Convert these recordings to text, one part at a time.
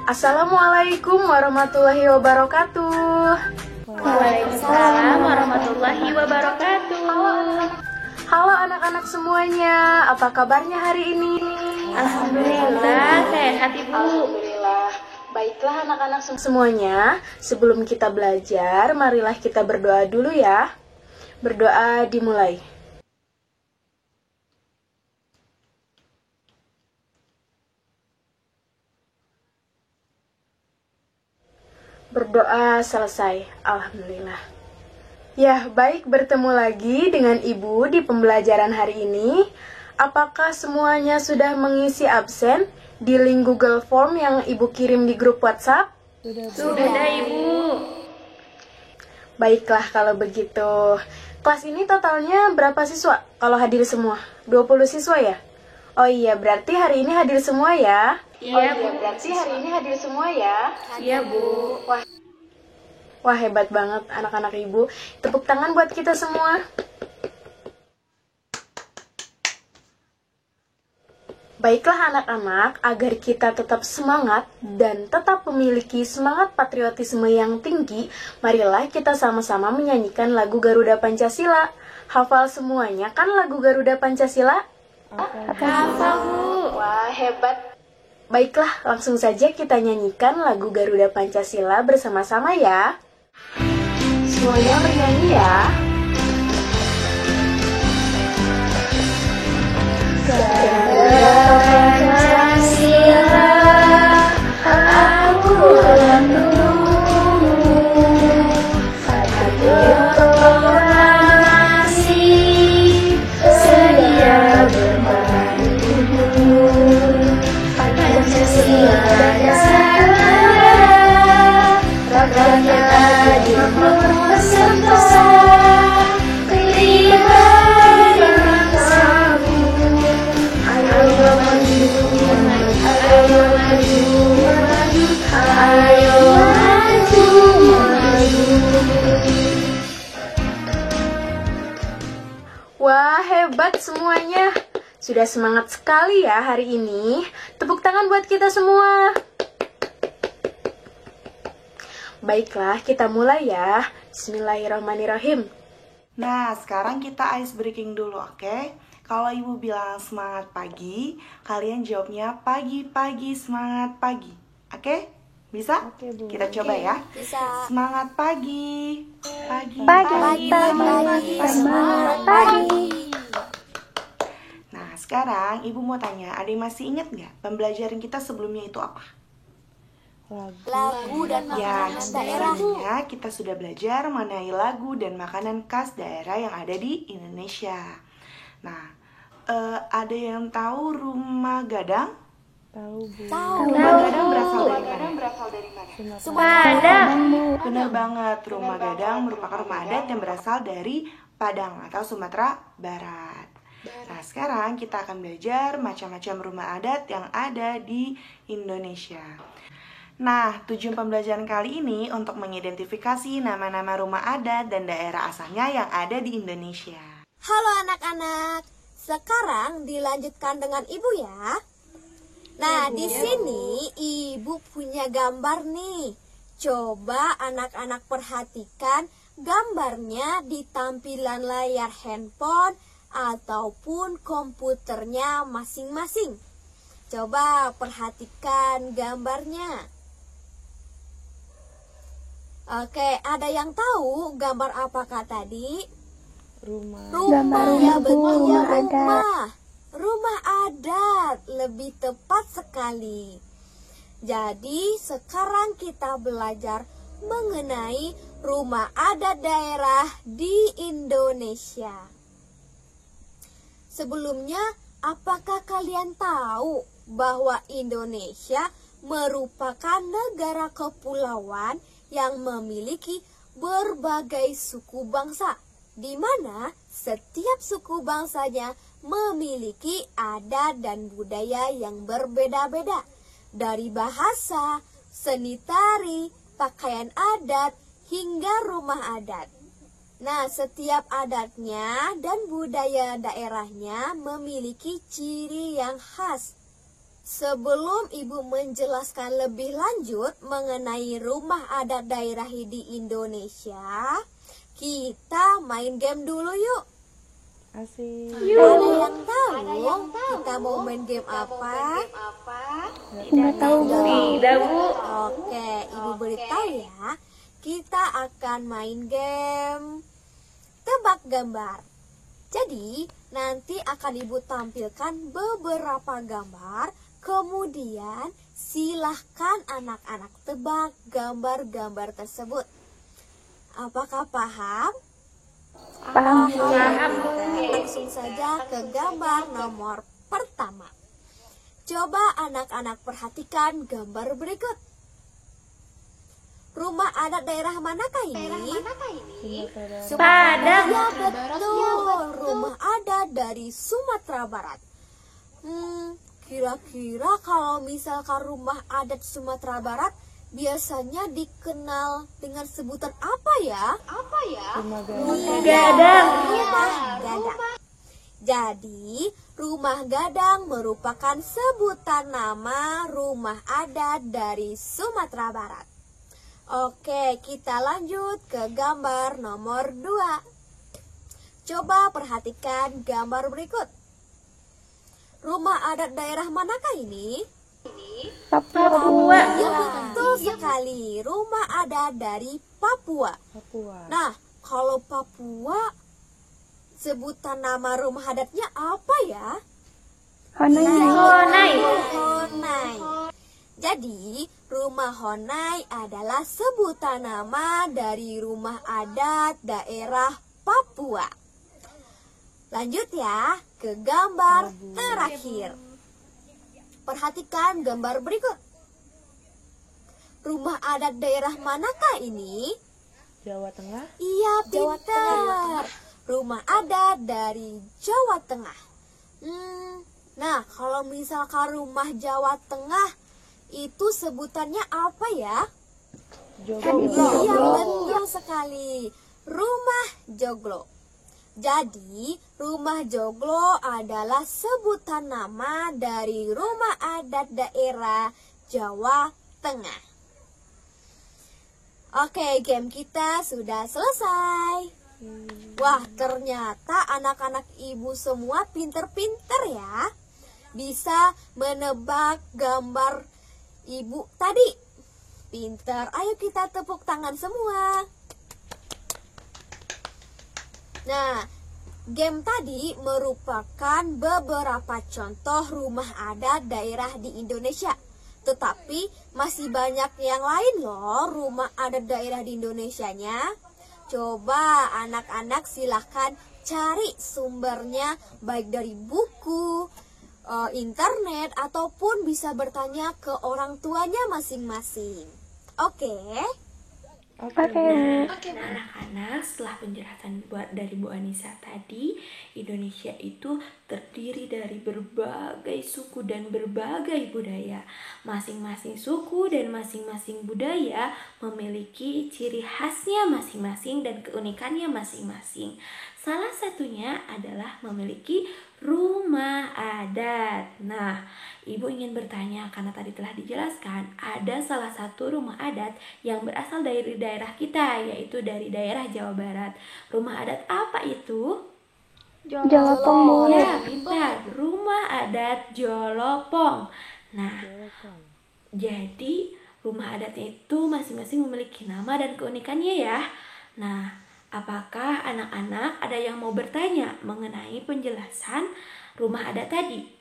Assalamualaikum warahmatullahi wabarakatuh. Waalaikumsalam warahmatullahi wabarakatuh. Halo anak-anak semuanya, apa kabarnya hari ini? Alhamdulillah, sehat Ibu. Alhamdulillah. Baiklah anak-anak semuanya, sebelum kita belajar, marilah kita berdoa dulu ya. Berdoa dimulai. Berdoa selesai, alhamdulillah. Ya, baik, bertemu lagi dengan Ibu di pembelajaran hari ini. Apakah semuanya sudah mengisi absen di link Google Form yang Ibu kirim di grup WhatsApp? Sudah Ibu. Baiklah kalau begitu. Kelas ini totalnya berapa siswa kalau hadir semua? 20 siswa ya? Oh iya, berarti hari ini hadir semua ya? Iya, Bu. Berarti hari ini hadir semua ya? Iya, Bu. Wah, hebat banget anak-anak Ibu. Tepuk tangan buat kita semua. Baiklah anak-anak, agar kita tetap semangat dan tetap memiliki semangat patriotisme yang tinggi, marilah kita sama-sama menyanyikan lagu Garuda Pancasila. Hafal semuanya kan lagu Garuda Pancasila? Hafal, Bu. Wah, hebat. Baiklah, langsung saja kita nyanyikan lagu Garuda Pancasila bersama-sama ya. Semuanya bernyanyi ya. Garuda Pancasila, aku lambungmu, Satria proklamasi, sedia berbantumu. Pancasila dasar negara, rakyatnya adil bersentosa, terima bangsamu. Ayo maju, ayo maju, ayo maju, maju. Wah, hebat semuanya. Sudah semangat sekali ya hari ini. Tepuk tangan buat kita semua. Baiklah, kita mulai ya. Bismillahirrahmanirrahim. Nah, sekarang kita ice breaking dulu, oke? Kalau Ibu bilang semangat pagi, kalian jawabnya pagi-pagi semangat pagi. Oke? Bisa? Oke, Bu. Kita coba ya. Bisa. Semangat pagi. Pagi. Semangat pagi. Nah, sekarang Ibu mau tanya, ada yang masih ingat nggak pembelajaran kita sebelumnya itu apa? Lagu dan Ya, makanan daerah. sebelumnya kita sudah belajar mengenai lagu dan makanan khas daerah yang ada di Indonesia. Nah, ada yang tahu rumah gadang? Tahu, Bu. Rumah gadang berasal dari mana? Padang. Benar banget, rumah gadang merupakan rumah adat yang berasal dari Padang atau Sumatera Barat. Nah, sekarang kita akan belajar macam-macam rumah adat yang ada di Indonesia. Nah, tujuan pembelajaran kali ini untuk mengidentifikasi nama-nama rumah adat dan daerah asalnya yang ada di Indonesia. Halo anak-anak, sekarang dilanjutkan dengan Ibu ya. Nah, di sini Ibu punya gambar nih. Coba anak-anak perhatikan gambarnya di tampilan layar handphone ataupun komputernya masing-masing. Coba perhatikan gambarnya. Oke, ada yang tahu gambar apakah tadi? Rumah. Ya betul, rumah adat. Rumah adat, lebih tepat sekali. Jadi sekarang kita belajar mengenai rumah adat daerah di Indonesia. Sebelumnya, apakah kalian tahu bahwa Indonesia merupakan negara kepulauan yang memiliki berbagai suku bangsa, di mana setiap suku bangsanya memiliki adat dan budaya yang berbeda-beda, dari bahasa, seni tari, pakaian adat, hingga rumah adat. Nah, setiap adatnya dan budaya daerahnya memiliki ciri yang khas. sebelum Ibu menjelaskan lebih lanjut mengenai rumah adat daerah di Indonesia, kita main game dulu yuk. Asik. Ada yang tahu kita mau main game apa? Nggak tahu, Bu. Tidak, Bu. Oke, Ibu beritahu ya. Kita akan main game tebak gambar. Jadi, nanti akan Ibu tampilkan beberapa gambar. Kemudian, silahkan anak-anak tebak gambar-gambar tersebut. Apakah paham? Paham. Langsung saja ke gambar nomor pertama. Coba anak-anak perhatikan gambar berikut. Rumah adat daerah manakah ini? Padang. Ya betul, rumah adat dari Sumatera Barat. Kira-kira kalau misalkan rumah adat Sumatera Barat biasanya dikenal dengan sebutan apa ya? Rumah Gadang. Rumah gadang. Jadi, rumah gadang merupakan sebutan nama rumah adat dari Sumatera Barat. Oke, kita lanjut ke gambar nomor 2. Coba perhatikan gambar berikut. Rumah adat daerah manakah ini? Papua. Ya, betul sekali. Rumah adat dari Papua. Papua. Nah, kalau Papua, sebutan nama rumah adatnya apa ya? Honai. Honai. Jadi, rumah Honai adalah sebutan nama dari rumah adat daerah Papua. Lanjut ya, ke gambar terakhir. Perhatikan gambar berikut. Rumah adat daerah manakah ini? Jawa Tengah. Iya, pintar. Rumah adat dari Jawa Tengah. Nah, kalau misalkan rumah Jawa Tengah, itu sebutannya apa ya? Joglo. Iya, betul sekali. Rumah joglo. Jadi, rumah joglo adalah sebutan nama dari rumah adat daerah Jawa Tengah. Oke, game kita sudah selesai. Wah, ternyata anak-anak ibu semua pinter-pinter ya. Bisa menebak gambar ibu tadi. Pinter, ayo kita tepuk tangan semua. Nah, game tadi merupakan beberapa contoh rumah adat daerah di Indonesia. Tetapi masih banyak yang lain loh rumah adat daerah di Indonesianya. Coba anak-anak silahkan cari sumbernya baik dari buku, internet, ataupun bisa bertanya ke orang tuanya masing-masing. Oke? Nah, anak-anak, setelah penjelasan dari Bu Anissa tadi, Indonesia itu terdiri dari berbagai suku dan berbagai budaya. Masing-masing suku dan masing-masing budaya memiliki ciri khasnya masing-masing dan keunikannya masing-masing. Salah satunya adalah memiliki rumah adat. Nah, Ibu ingin bertanya karena tadi telah dijelaskan, ada salah satu rumah adat yang berasal dari daerah kita, yaitu dari daerah Jawa Barat. Rumah adat apa itu? Jolopong. Ya, pintar. Rumah adat Jolopong. Nah, jadi rumah adatnya itu masing-masing memiliki nama dan keunikannya ya. Nah, apakah anak-anak ada yang mau bertanya mengenai penjelasan rumah adat tadi?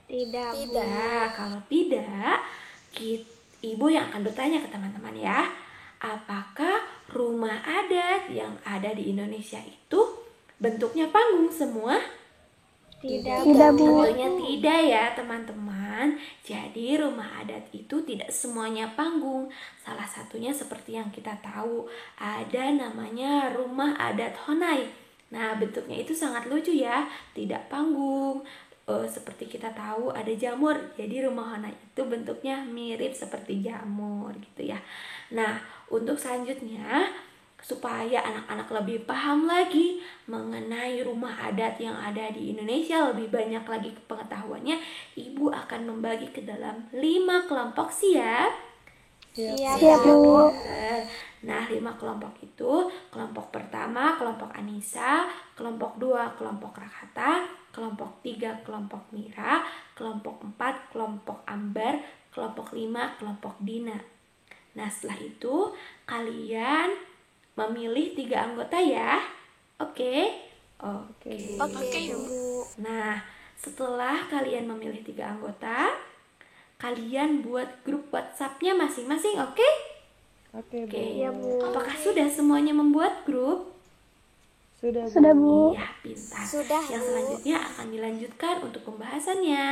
Tidak. Nah, kalau tidak, Ibu yang akan bertanya ke teman-teman ya. Apakah rumah adat yang ada di Indonesia itu bentuknya panggung semua? Tidak, Bu. Tentunya tidak ya teman-teman. Jadi rumah adat itu tidak semuanya panggung. Salah satunya seperti yang kita tahu, ada namanya rumah adat Honai. Nah, bentuknya itu sangat lucu ya, tidak panggung. Seperti kita tahu ada jamur, jadi rumah Honai itu bentuknya mirip seperti jamur gitu ya. Nah, untuk selanjutnya Supaya anak-anak lebih paham lagi mengenai rumah adat yang ada di Indonesia, lebih banyak lagi pengetahuannya, Ibu akan membagi ke dalam 5 kelompok. Siap? Siap, Bu. Nah, 5 kelompok itu, kelompok pertama kelompok Anissa, kelompok 2 kelompok Rakata, kelompok 3 kelompok Mira, kelompok 4 kelompok Ambar, kelompok 5 kelompok Dina. Nah, setelah itu kalian memilih 3 anggota ya. Oke? Oke. Oke, Bu. Nah, setelah kalian memilih 3 anggota, kalian buat grup WhatsApp-nya masing-masing, oke? Oke, Bu. Oke. Apakah sudah semuanya membuat grup? Sudah, Bu. Ya, pintar. Sudah, Yang Bu. selanjutnya akan dilanjutkan untuk pembahasannya.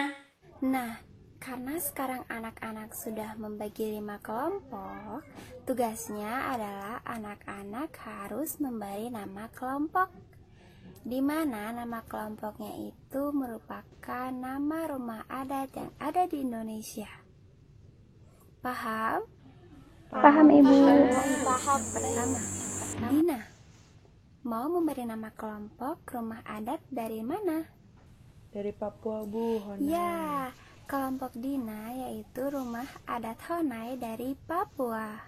Nah, karena sekarang anak-anak sudah membagi 5 kelompok, tugasnya adalah anak-anak harus memberi nama kelompok, di mana nama kelompoknya itu merupakan nama rumah adat yang ada di Indonesia. Paham? Paham, Ibu. Paham. Pertama, Dina mau memberi nama kelompok rumah adat dari mana? Dari Papua, Bu. Honai. Ya, kelompok Dina yaitu rumah adat Honai dari Papua.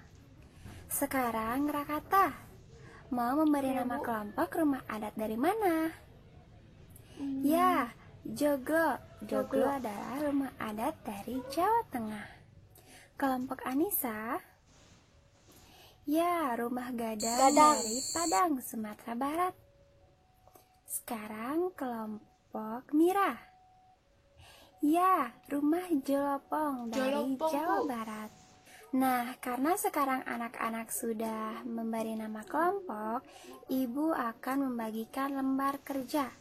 Sekarang Rakata mau memberi nama kelompok rumah adat dari mana? Ya, Joglo. Joglo adalah rumah adat dari Jawa Tengah. Kelompok Anissa, ya, rumah gadang dari Padang, Sumatera Barat. Sekarang kelompok Mira, ya, rumah Jolopong dari Jawa Barat. Nah, karena sekarang anak-anak sudah memberi nama kelompok, Ibu akan membagikan lembar kerja.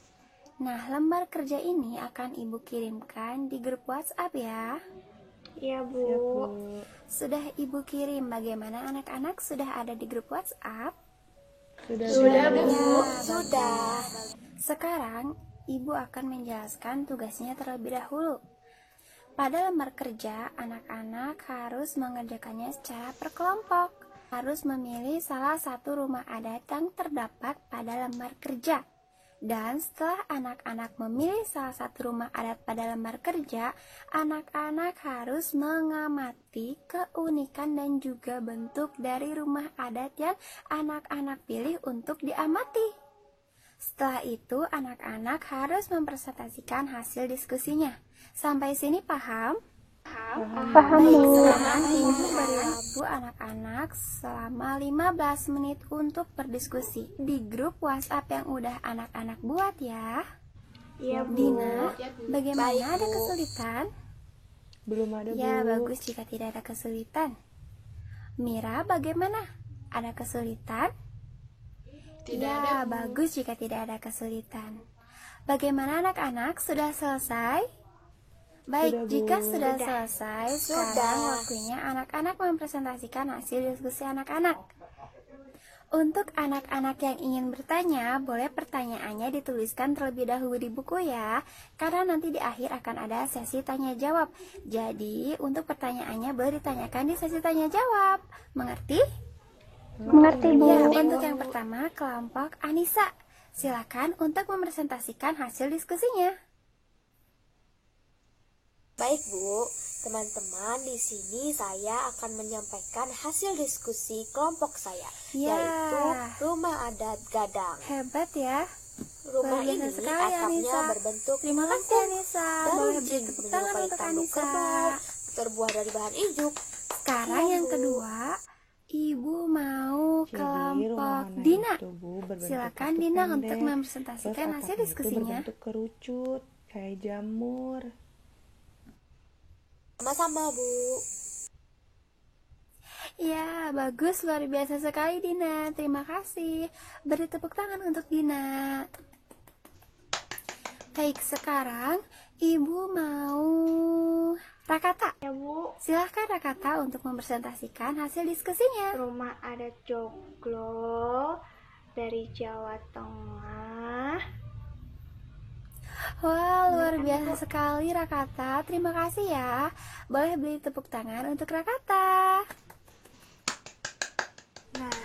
Nah, lembar kerja ini akan Ibu kirimkan di grup WhatsApp ya. Siap, Bu. Sudah Ibu kirim, bagaimana anak-anak sudah ada di grup WhatsApp? Sudah, Bu. Ya, sudah. Sekarang Ibu akan menjelaskan tugasnya terlebih dahulu. Pada lembar kerja, anak-anak harus mengerjakannya secara per kelompok. Harus memilih salah satu rumah adat yang terdapat pada lembar kerja. Dan setelah anak-anak memilih salah satu rumah adat pada lembar kerja, anak-anak harus mengamati keunikan dan juga bentuk dari rumah adat yang anak-anak pilih untuk diamati. Setelah itu, anak-anak harus mempresentasikan hasil diskusinya. Sampai sini paham? Paham, Baik, Bu. sekarang Ibu beri waktu anak-anak selama 15 menit untuk berdiskusi di grup WhatsApp yang udah anak-anak buat ya. Iya, Bu. Dina, bagaimana, Baik, ada Bu. kesulitan? Belum ada, Bu. Ya, bagus jika tidak ada kesulitan. Mira, bagaimana? Ada kesulitan? Ya, bagus jika tidak ada kesulitan. Bagaimana anak-anak, sudah selesai? Baik, Sudah, Bu. jika sudah selesai, Sudah. sekarang waktunya anak-anak mempresentasikan hasil diskusi anak-anak. Untuk anak-anak yang ingin bertanya, boleh pertanyaannya dituliskan terlebih dahulu di buku ya, karena nanti di akhir akan ada sesi tanya jawab. Jadi, untuk pertanyaannya boleh ditanyakan di sesi tanya jawab. Mengerti? Mengerti, Bu. Ya, untuk yang pertama, kelompok Anissa. Silakan untuk mempresentasikan hasil diskusinya. Baik, Bu. Teman-teman, di sini saya akan menyampaikan hasil diskusi kelompok saya, Ya. yaitu rumah adat gadang. Hebat ya. Rumah Luar ini biasa sekali, atapnya Anissa. berbentuk Terima kasih melengkung Anissa. dan Boleh beri runcing tepuk tangan menyerupai untuk tanduk Anissa. kerbau, terbuat dari bahan ijuk. Sekarang Iya, yang Bu. kedua, Ibu mau Jadi, kelompok rumah Honai Dina. itu, Bu, berbentuk Silakan kartu Dina pendek. untuk Terus mempresentasikan hasil atapnya itu diskusinya. berbentuk kerucut, kayak jamur. Sama-sama, Bu. Ya, bagus, luar biasa sekali Dina. Terima kasih. Beri tepuk tangan untuk Dina. Baik, sekarang Ibu mau Rakata. Ya, Bu. Silahkan Rakata untuk mempresentasikan hasil diskusinya. Rumah adat Joglo dari Jawa Tengah. Wah, luar biasa sekali Rakata. Terima kasih ya. Boleh beri tepuk tangan untuk Rakata. Nah,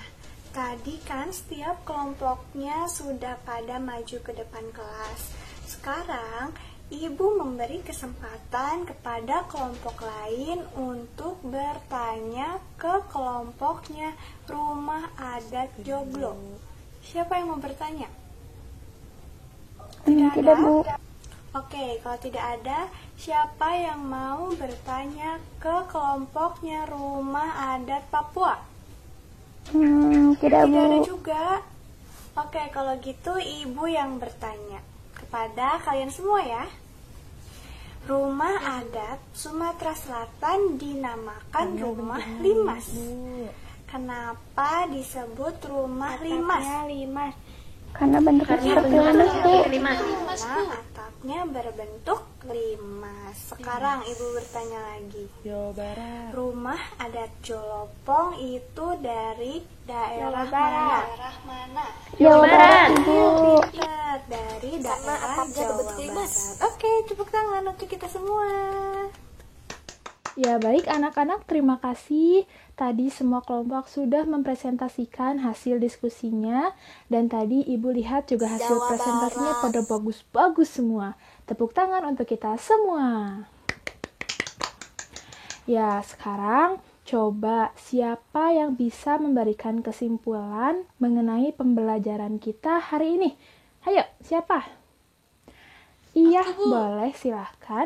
Tadi kan setiap kelompoknya sudah pada maju ke depan kelas. Sekarang Ibu memberi kesempatan kepada kelompok lain untuk bertanya ke kelompoknya Rumah Adat Joglo. Siapa yang mau bertanya? Tidak, Bu. Oke, kalau tidak ada, siapa yang mau bertanya ke kelompoknya Rumah Adat Papua? Tidak, Bu. Tidak ada juga. Oke, kalau gitu Ibu yang bertanya kepada kalian semua ya. Rumah adat Sumatera Selatan dinamakan Rumah Limas. Kenapa disebut Rumah Limas? Karena bentuknya seperti limas, Bu. Karena atapnya berbentuk limas. Sekarang Ibu bertanya lagi. Jawa Barat. Rumah adat Jolopong itu dari daerah mana? Jawa Barat, Ibu. Pintar, dari daerah Jawa Barat. Oke, tepuk tangan untuk kita semua. Ya baik anak-anak, terima kasih. Tadi semua kelompok sudah mempresentasikan hasil diskusinya. Dan tadi Ibu lihat juga hasil presentasinya pada bagus-bagus semua. Tepuk tangan untuk kita semua. Ya sekarang coba siapa yang bisa memberikan kesimpulan mengenai pembelajaran kita hari ini? Ayo, siapa? Iya, boleh silahkan.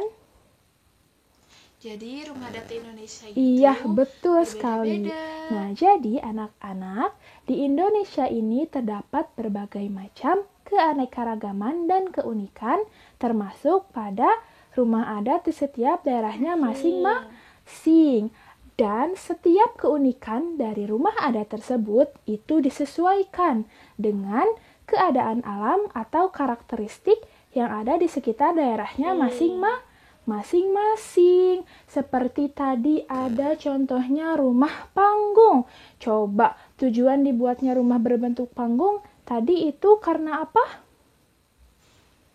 Jadi rumah adat Indonesia itu Iya, betul sekali. berbeda-beda. Nah, jadi anak-anak, di Indonesia ini terdapat berbagai macam keanekaragaman dan keunikan, termasuk pada rumah adat di setiap daerahnya masing-masing. Dan setiap keunikan dari rumah adat tersebut itu disesuaikan dengan keadaan alam atau karakteristik yang ada di sekitar daerahnya masing-masing. Seperti tadi ada contohnya rumah panggung. Coba tujuan dibuatnya rumah berbentuk panggung tadi itu karena apa?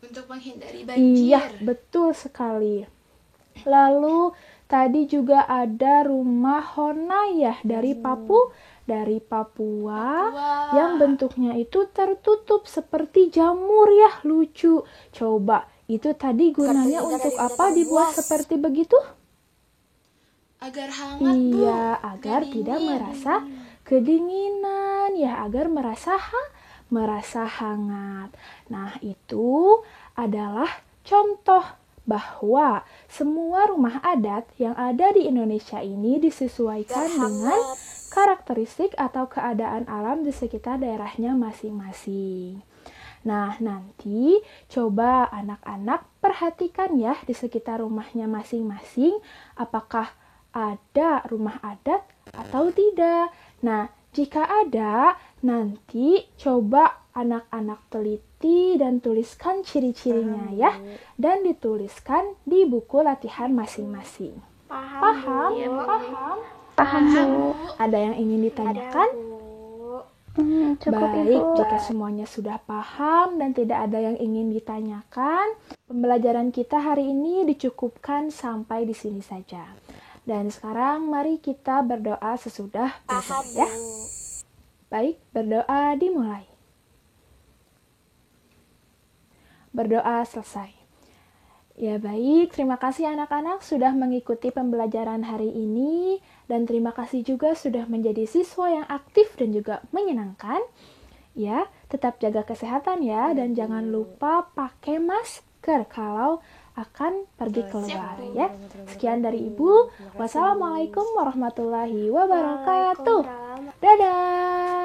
Untuk menghindari banjir. Iya, betul sekali. Lalu tadi juga ada rumah honayah dari Papua yang bentuknya itu tertutup seperti jamur ya, lucu. Coba itu tadi gunanya untuk apa dibuat seperti begitu? Agar hangat, Bu. Iya, agar tidak merasa kedinginan, ya agar merasa hangat. Nah, itu adalah contoh bahwa semua rumah adat yang ada di Indonesia ini disesuaikan dengan karakteristik atau keadaan alam di sekitar daerahnya masing-masing. Nah, nanti coba anak-anak perhatikan ya di sekitar rumahnya masing-masing, apakah ada rumah adat atau tidak. Nah, jika ada, nanti coba anak-anak teliti dan tuliskan ciri-cirinya ya, dan dituliskan di buku latihan masing-masing. Paham? Paham, Bu. Ada yang ingin ditanyakan? Cukup, Baik, Ibu. jika semuanya sudah paham dan tidak ada yang ingin ditanyakan, pembelajaran kita hari ini dicukupkan sampai di sini saja. Dan sekarang mari kita berdoa sesudah belajar ya. Baik, berdoa dimulai. Berdoa selesai. Ya baik, terima kasih anak-anak sudah mengikuti pembelajaran hari ini dan terima kasih juga sudah menjadi siswa yang aktif dan juga menyenangkan. Ya, tetap jaga kesehatan ya dan jangan lupa pakai masker kalau akan pergi keluar ya. Sekian dari Ibu. Wassalamualaikum warahmatullahi wabarakatuh. Dadah.